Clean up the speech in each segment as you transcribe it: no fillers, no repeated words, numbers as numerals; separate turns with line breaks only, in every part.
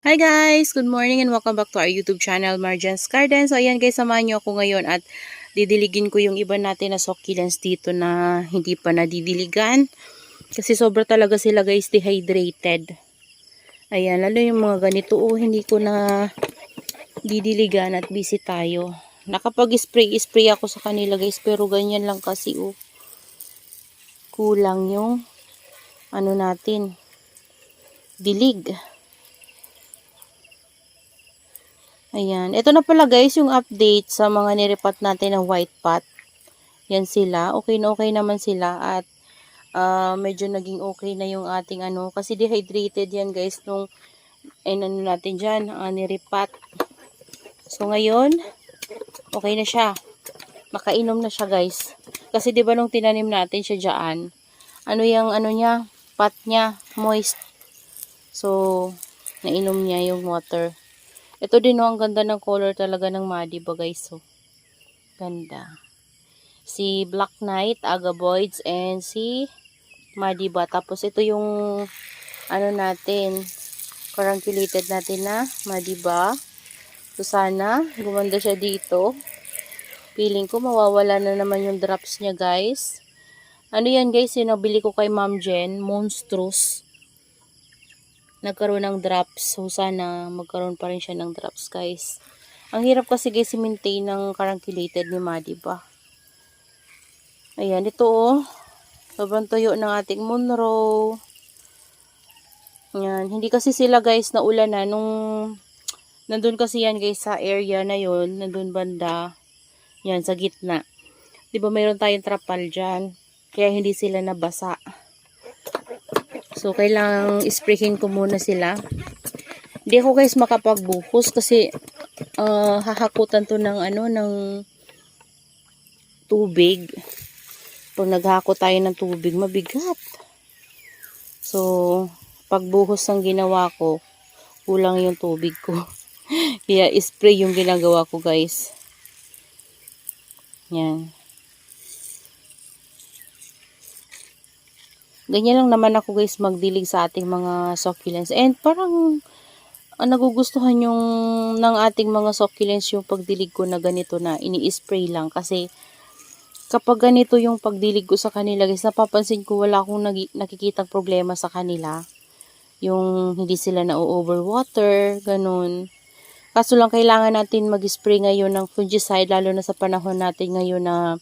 Hi guys! Good morning and welcome back to our YouTube channel, Marjan's Garden. So ayan guys, samahan nyo ako ngayon at didiligin ko yung iba natin na succulents dito na hindi pa nadidiligan. Kasi sobra talaga sila guys, dehydrated. Ayan, lalo yung mga ganito, hindi ko na didiligan at busy tayo. Nakapag-spray ako sa kanila guys, pero ganyan lang kasi kulang yung natin, dilig. Ayan. Ito na pala guys yung update sa mga niripat natin na white pot. Yan sila. Okay na okay naman sila. At medyo naging okay na yung ating kasi dehydrated yan guys nung natin dyan, niripat. So ngayon, okay na siya. Makainom na siya guys. Kasi diba nung tinanim natin siya dyan, yung niya, pot niya, moist. So, nainom niya yung water. Ito din ang ganda ng color talaga ng Madiba guys. So, ganda. Si Black Knight, Agaboids, and si Madiba. Tapos ito yung natin, carangulated natin na Madiba. So sana gumanda siya dito. Feeling ko mawawala na naman yung drops niya guys. Yan guys, yung nabili ko kay Ma'am Jen, Monstrous. Nagkaroon ng drops. So, sana magkaroon pa rin siya ng drops, guys. Ang hirap kasi, guys, i-maintain ng carangulated ni Madiba. Ayan, ito, sobrang tuyo ng ating Monroe. Ayan, hindi kasi sila, guys, naulan na. Nung, nandun kasi yan, guys, sa area na yon, nandun banda. Yan, sa gitna. Diba, mayroon tayong trapal dyan. Kaya hindi sila nabasa. So, kailangang isprayin ko muna sila. Hindi ako guys makapagbuhos kasi hahakutan to ng ng tubig. Pag naghakot tayo ng tubig, mabigat. So, pagbuhos ang ginawa ko, kulang yung tubig ko. Kaya spray yung ginagawa ko guys. Yan. Ganyan lang naman ako guys magdilig sa ating mga succulents. And parang nagugustuhan yung ng ating mga succulents yung pagdilig ko na ganito na ini-spray lang. Kasi kapag ganito yung pagdilig ko sa kanila guys, napapansin ko wala akong nakikitang problema sa kanila. Yung hindi sila na-overwater, ganun. Kaso lang kailangan natin mag-spray ngayon ng fungicide lalo na sa panahon natin ngayon na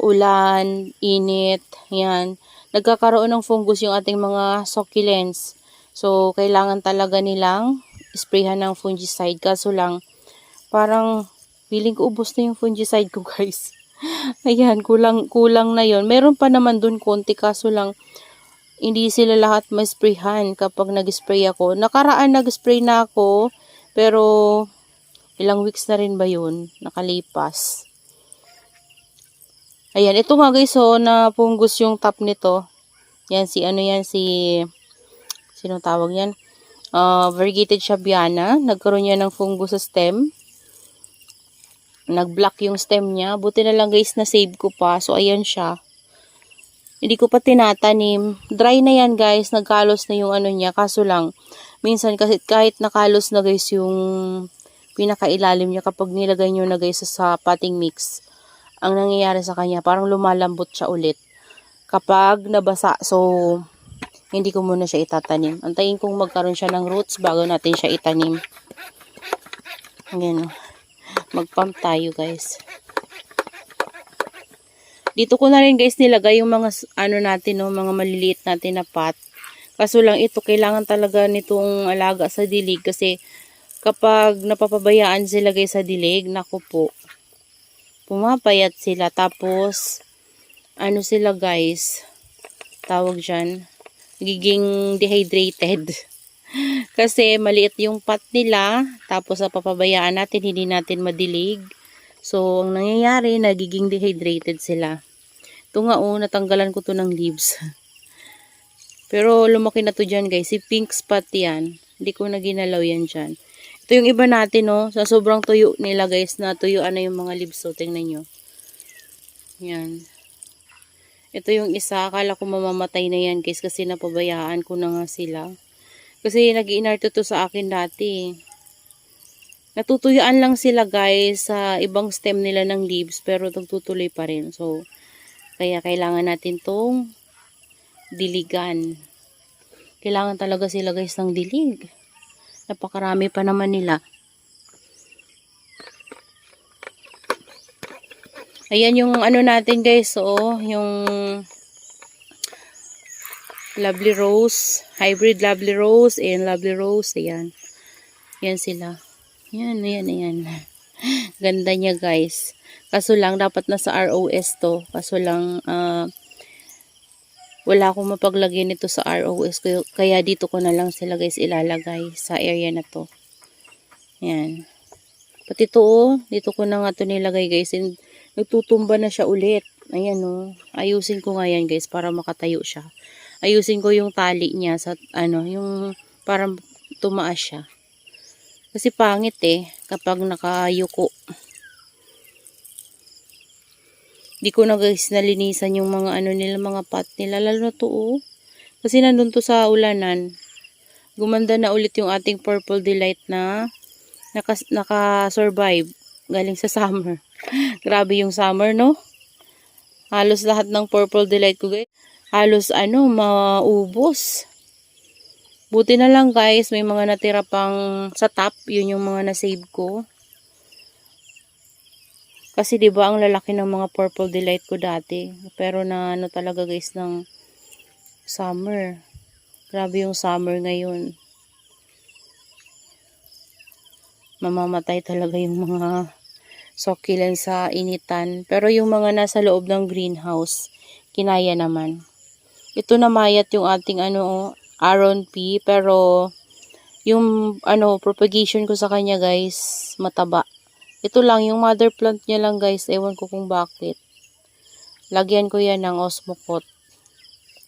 ulan, init, yan. Nagkakaroon ng fungus yung ating mga succulents. So, kailangan talaga nilang sprayhan ng fungicide. Kaso lang, parang feeling ko ubos na yung fungicide ko guys. Ayan, kulang na yon. Meron pa naman dun konti, kaso lang, hindi sila lahat ma-sprayhan kapag nag-spray ako. Nakaraan nag-spray na ako, pero ilang weeks na rin ba yun? Nakalipas. Ayan, ito nga guys, na fungus yung top nito. Yan, sino tawag yan? Variegated Shabiana. Nagkaroon niya ng fungus sa stem. Nag-block yung stem niya. Buti na lang guys, na-save ko pa. So, ayan siya. Hindi ko pa tinatanim. Dry na yan guys. Nagkalos na yung niya. Kaso lang, minsan kasi kahit nakalos na guys yung pinakailalim niya, kapag nilagay nyo na guys sa potting mix, ang nangyayari sa kanya, parang lumalambot siya ulit kapag nabasa. So, hindi ko muna siya itatanim. Antayin kong magkaroon siya ng roots bago natin siya itanim. Ayan. Mag-pump tayo guys. Dito ko na rin guys nilagay yung mga natin, mga maliliit natin na pot. Kaso lang ito, kailangan talaga nitong alaga sa dilig kasi kapag napapabayaan sila guys sa dilig, naku po, pumapayat sila. Tapos sila guys, tawag dyan, nagiging dehydrated. Kasi maliit yung pot nila, tapos napapabayaan natin, hindi natin madilig. So, ang nangyayari, nagiging dehydrated sila. Ito nga natanggalan ko to ng leaves. Pero lumaki na to dyan guys, si pink spot yan. Hindi ko na ginalaw yan dyan. Ito yung iba natin sa sobrang tuyo nila guys, na tuyuan na yung mga leaves. So, tingnan nyo. Yan. Ito yung isa, akala ko mamamatay na yan guys kasi napabayaan ko na nga sila. Kasi nag-iinarte to sa akin dati. Natutuyuan lang sila guys sa ibang stem nila ng leaves pero nagtutuloy pa rin. So, kaya kailangan natin tong diligan. Kailangan talaga sila guys ng dilig. Napakarami pa naman nila. Ayan yung ano natin guys, so, yung lovely rose, hybrid lovely rose and lovely rose. Ayan. Yan sila. Ayan. Ganda niya guys. Kaso lang, dapat nasa ROS to. Kaso lang, wala akong mapaglagay nito sa ROS. Kaya dito ko na lang sila guys ilalagay sa area na to. Ayan. Pati ito dito ko na nga to nilagay guys. And nagtutumba na siya ulit. Ayan ayusin ko nga yan guys para makatayo siya. Ayusin ko yung tali niya sa yung para tumaas siya. Kasi pangit kapag nakayuko. Di ko na guys nalinisan yung mga nila, mga pot nila. Lalo na to Kasi nandun to sa ulanan. Gumanda na ulit yung ating Purple Delight na naka-survive. Galing sa summer. Grabe yung summer, no? Halos lahat ng Purple Delight ko guys. Halos maubos. Buti na lang guys, may mga natira pang sa top, yun yung mga na-save ko. Kasi 'di ba ang lalaki ng mga Purple Delight ko dati, pero na talaga guys ng summer. Grabe yung summer ngayon. Mamamatay talaga yung mga succulent sa initan, pero yung mga nasa loob ng greenhouse, kinaya naman. Ito namayat yung ating Aron P, pero yung propagation ko sa kanya guys, mataba. Ito lang yung mother plant niya lang guys, ewan ko kung bakit. Lagyan ko yan ng Osmocote.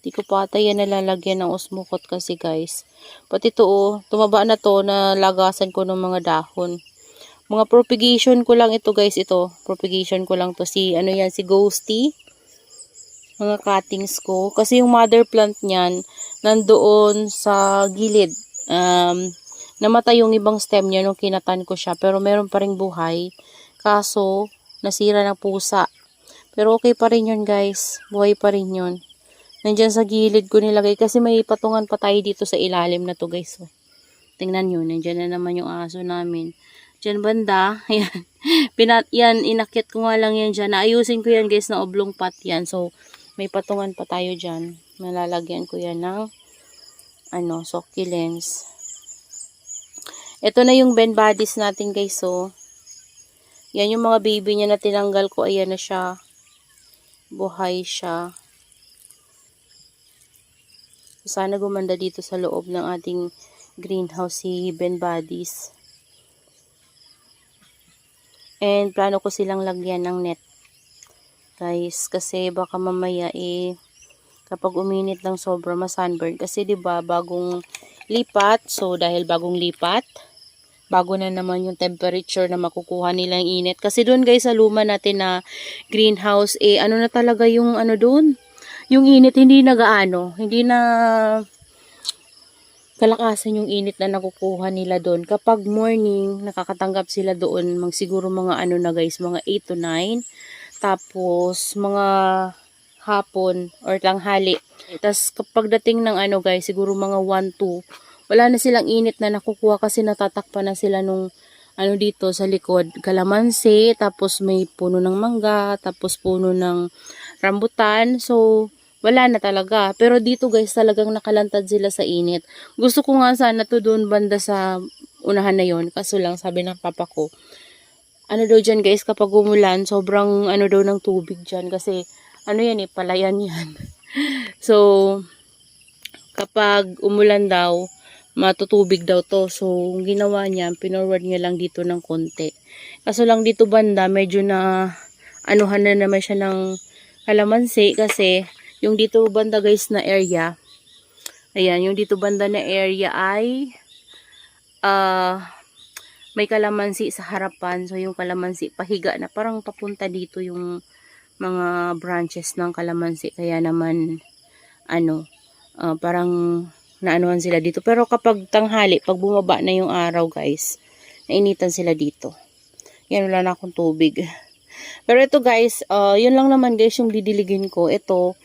Di ko pa ata yan nalalagyan ng Osmocote kasi guys. Pati ito tumaba na to, na lagasan ko ng mga dahon. Mga propagation ko lang ito guys, propagation ko lang to si si Ghosty. Mga cuttings ko. Kasi yung mother plant niyan, nandoon sa gilid. Namatay yung ibang stem niya nung kinatan ko siya. Pero meron pa ring buhay. Kaso, nasira ng pusa. Pero okay pa rin yun guys. Buhay pa rin yun. Nandyan sa gilid ko nilagay. Kasi may patungan pa tayo dito sa ilalim na to guys. Tingnan nyo. Nandyan na naman yung aso namin. Diyan banda. Ayan. Yan, inakit ko nga lang yan dyan. Naayusin ko yan guys na oblong pot yan. So, may patungan pa tayo dyan. Malalagyan ko yan ng succulents. Ito na yung Ben Bodies natin guys. So, yan yung mga baby niya na tinanggal ko. Ayan na siya. Buhay siya. Sana gumanda dito sa loob ng ating greenhouse si Ben Bodies. And plano ko silang lagyan ng net. Guys, kasi baka mamaya kapag uminit lang sobra ma-sunburn. Kasi 'di ba bagong lipat, so dahil bagong lipat, bago na naman yung temperature na makukuha nilang init. Kasi doon guys sa luma natin na greenhouse, na talaga yung doon. Yung init hindi hindi na kalakasan yung init na nakukuha nila doon. Kapag morning, nakakatanggap sila doon, siguro mga na guys, mga 8 to 9. Tapos, mga hapon or tanghali. Tapos, kapag dating ng guys, siguro mga 1-2, wala na silang init na nakukuha kasi natatakpan na sila nung dito sa likod. Kalamansi, tapos may puno ng mangga, tapos puno ng rambutan. So, wala na talaga. Pero dito guys, talagang nakalantad sila sa init. Gusto ko nga sana to doon banda sa unahan na yon. Kaso lang, sabi ng papa ko, daw dyan guys, kapag umulan, sobrang daw ng tubig dyan. Kasi, yan palayan yan. So, kapag umulan daw, matutubig daw to. So, ang ginawa niya, pinorward niya lang dito ng konti. Kaso lang dito banda, medyo na, na naman siya ng kalamansi. Kasi, yung dito banda guys na area, ayan, yung dito banda na area ay, may kalamansi sa harapan. So, yung kalamansi, pahiga na. Parang papunta dito yung mga branches ng kalamansi. Kaya naman, parang naanuhan sila dito. Pero kapag tanghali, pag bumaba na yung araw guys, nainitan sila dito. Yan, wala na akong tubig. Pero ito guys, yun lang naman guys yung didiligin ko. Ito,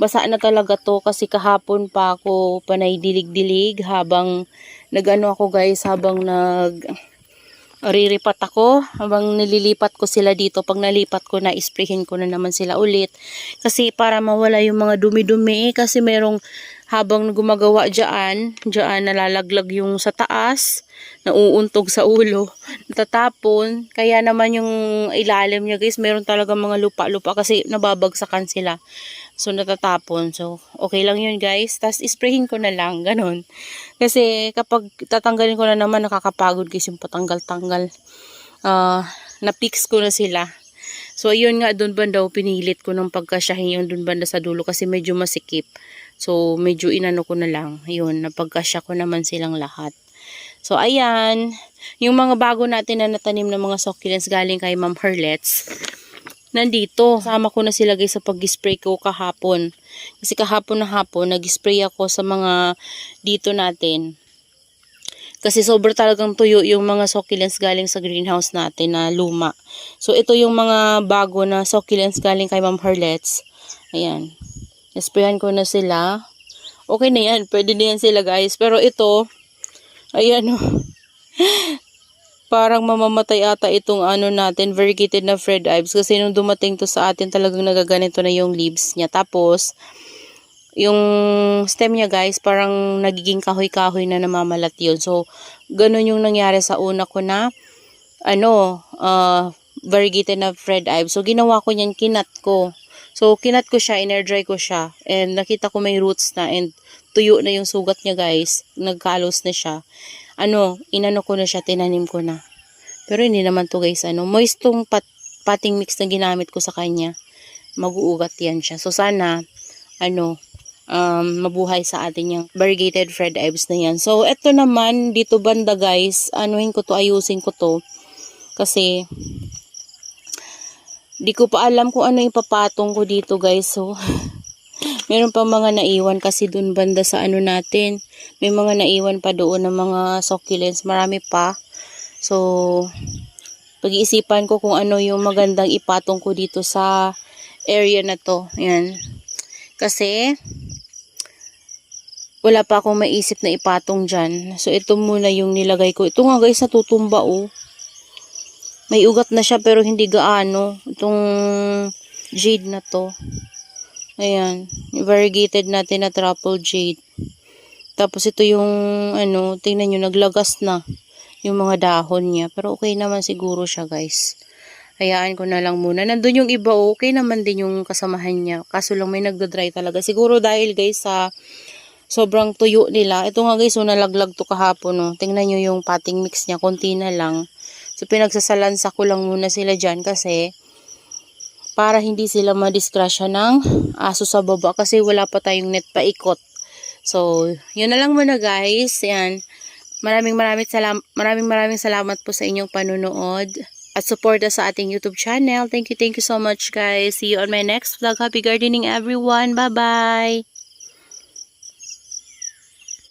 basa na talaga to kasi kahapon pa ako panay dilig-dilig habang nagano ako guys, habang riripat ako, habang nililipat ko sila dito. Pag nalipat ko na, isprayhin ko na naman sila ulit. Kasi para mawala yung mga dumi-dumi, kasi merong habang gumagawa dyan nalalaglag yung sa taas, nauuntog sa ulo, natatapon. Kaya naman yung ilalim niya guys, meron talaga mga lupa-lupa kasi nababagsakan sila. So, natatapon. So, okay lang yun guys. Tapos, isprayhin ko na lang. Ganon. Kasi, kapag tatanggalin ko na naman, nakakapagod guys yung patanggal-tanggal. Na-fix ko na sila. So, ayun nga, dun banda, pinilit ko ng pagkasyahin yung dun banda sa dulo kasi medyo masikip. So, medyo inano ko na lang. Ayun, napagkasya ko naman silang lahat. So, ayan. Yung mga bago natin na natanim ng mga succulents galing kay Ma'am Herlets, nandito. Sama ko na sila guys sa pag-spray ko kahapon. Kasi kahapon na hapon, nag-spray ako sa mga dito natin. Kasi sobrang talagang tuyo yung mga succulents galing sa greenhouse natin na luma. So, ito yung mga bago na succulents galing kay Ma'am Herlets. Ayan. Sprayan ko na sila. Okay na yan. Pwede na yan sila guys. Pero ito, ayan o. Parang mamamatay ata itong ano natin, variegated na Fred Ives. Kasi nung dumating to sa atin, talagang nagaganito na yung leaves niya. Tapos, yung stem niya guys, parang nagiging kahoy-kahoy na namamalat yun. So, ganun yung nangyari sa una ko na, variegated na Fred Ives. So, ginawa ko niyan, kinat ko. So, kinat ko siya, in-air-dry ko siya. And nakita ko may roots na and tuyo na yung sugat niya guys. Nagkalos na siya. Inano ko na siya, tinanim ko na. Pero hindi naman to guys, moist tong potting mix na ginamit ko sa kanya. Mag-uugat yan siya. So sana, mabuhay sa atin yung variegated Fred Ives na yan. So, eto naman, dito banda guys, ayusin ko to. Kasi, di ko pa alam kung ano yung papatong ko dito guys. So, meron pa mga naiwan kasi dun banda sa natin. May mga naiwan pa doon ng mga succulents. Marami pa. So, pag-iisipan ko kung ano yung magandang ipatong ko dito sa area na to. Ayan. Kasi, wala pa akong maisip na ipatong dyan. So, ito muna yung nilagay ko. Ito nga guys, natutumba oh. May ugat na siya pero hindi gaano. Itong jade na to. Ayan, variegated natin na truffle jade. Tapos ito yung, tingnan nyo, naglagas na yung mga dahon niya. Pero okay naman siguro siya guys. Hayaan ko na lang muna. Nandun yung iba, okay naman din yung kasamahan niya. Kaso lang may nagda-dry talaga. Siguro dahil guys sa sobrang tuyo nila. Ito nga guys, nalaglag to kahapon. Oh. Tingnan nyo yung potting mix niya, konti na lang. So pinagsasalansa ko lang muna sila dyan kasi para hindi sila madiskrasya ng aso sa baba kasi wala pa tayong net paikot. So, yun na lang muna guys. Yan. Maraming salamat po sa inyong panunood at suporta sa ating YouTube channel. Thank you so much guys. See you on my next vlog. Happy gardening everyone. Bye-bye.